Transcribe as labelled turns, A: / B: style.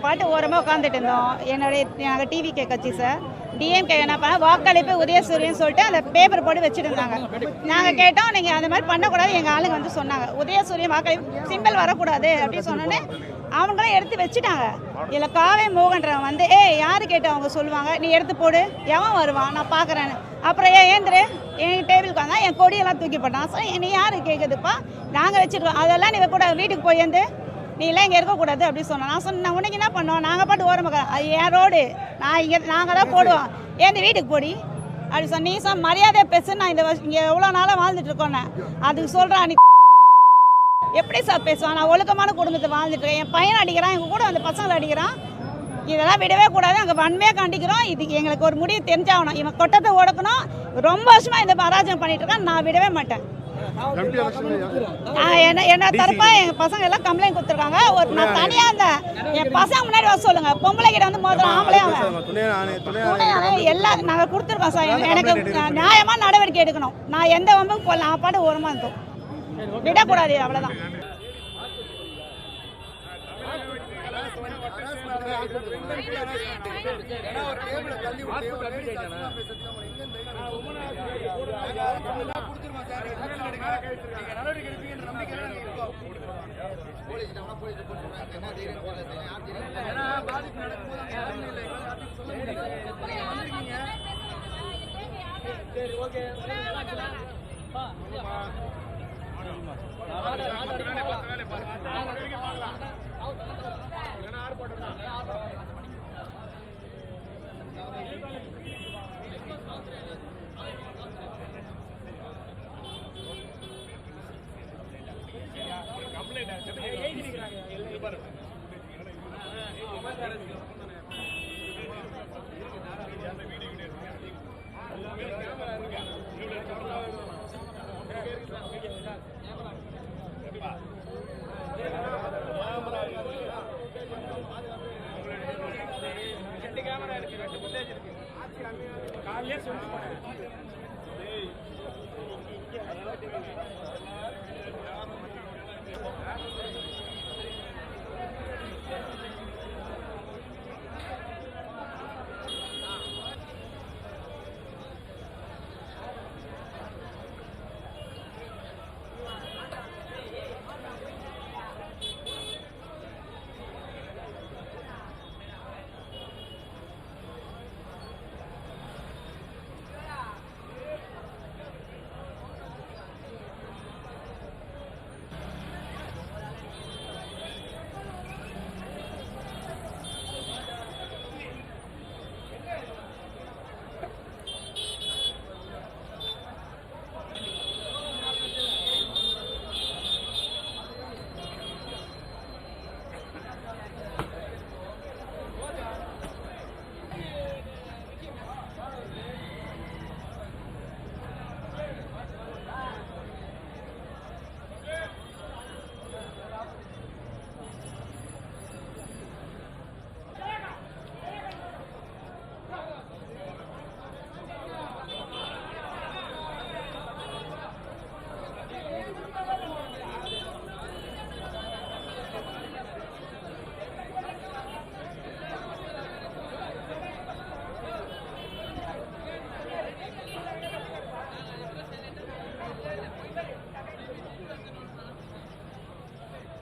A: பாட்டு ஓரமாக உட்காந்துட்டு இருந்தோம். நாங்கள் டிவிகே கட்சி சார் டிஎம்கே என்ன பண்ண வாக்களிப்பு உதயசூரியன் சொல்லிட்டு அந்த பேப்பர் போட்டு வச்சுட்டு இருந்தாங்க. நாங்கள் கேட்டோம், நீங்கள் அந்த மாதிரி பண்ணக்கூடாது. எங்கள் ஆளுங்க வந்து சொன்னாங்க, உதயசூரியன் வாக்களிப்பு சிம்பிள் வரக்கூடாது அப்படின்னு சொன்னோன்னே அவங்களும் எடுத்து வச்சுட்டாங்க. இதில் காவே மோகன்றவன் வந்து யார் கேட்டு அவங்க சொல்லுவாங்க, நீ எடுத்து போடு, எவன் வருவான் நான் பார்க்குறேன்னு. அப்புறம் ஏந்திரு என் டேபிளுக்கு வந்தால் என் கொடியெல்லாம் தூக்கி போட்டான். சார் என்னை யார் கேட்குதுப்பா, நாங்கள் வச்சுருக்கோம், அதெல்லாம் நீ கூட வீட்டுக்கு போய் ஏந்து, நீ எல்லாம் இங்கே இருக்கக்கூடாது அப்படின்னு சொன்னோம். நான் சொன்னேன், உனக்கு என்ன பண்ணோம், நாங்கள் பாட்டு ஓரமாக அது என் ரோடு, நாங்கள் தான் போடுவோம், ஏன் வீட்டுக்கு போடி அப்படி சொன்ன. நீ மரியாதையாக பேசு, நான் இங்கே எவ்வளோ நாளாக வாழ்ந்துட்டு இருக்கோன்னே அதுக்கு சொல்கிறான். நீ எப்படி சார் பேசுவான், நான் ஒழுக்கமான குடும்பத்தை வாழ்ந்துட்டு இருக்கேன், என் பையன் அடிக்கிறான், எங்கள் கூட அந்த பசங்களை அடிக்கிறான், இதெல்லாம் விடவே கூடாது, அங்கே வன்மையாக கண்டிக்கிறோம். இதுக்கு எங்களுக்கு ஒரு முடிவு தெரிஞ்சாகணும். இவன் கொட்டத்தை ஓடக்கணும். ரொம்ப வருஷமாக இந்த பராஜகம் பண்ணிட்டு இருக்கான், நான் விடவே மாட்டேன். என்ன தரப்பா எங்கள் பசங்க எல்லாம் கம்ப்ளைண்ட் கொடுத்துருக்காங்க. நான் தனியாக இருந்தேன், என் பசங்க முன்னாடி வர சொல்லுங்க, பொம்பளை கிட்ட வந்து முதல்ல ஆம்பளை எல்லாம் நாங்கள் கொடுத்துருக்கோம் சார். எனக்கு நியாயமாக நடவடிக்கை எடுக்கணும். நான் எந்த வம்புக்கும் போடல, நான் பாட்டு ஓரமாக இருந்தோம், விடக்கூடாது, அவ்வளோதான்.
B: காலையிலே சொல்லிட்டு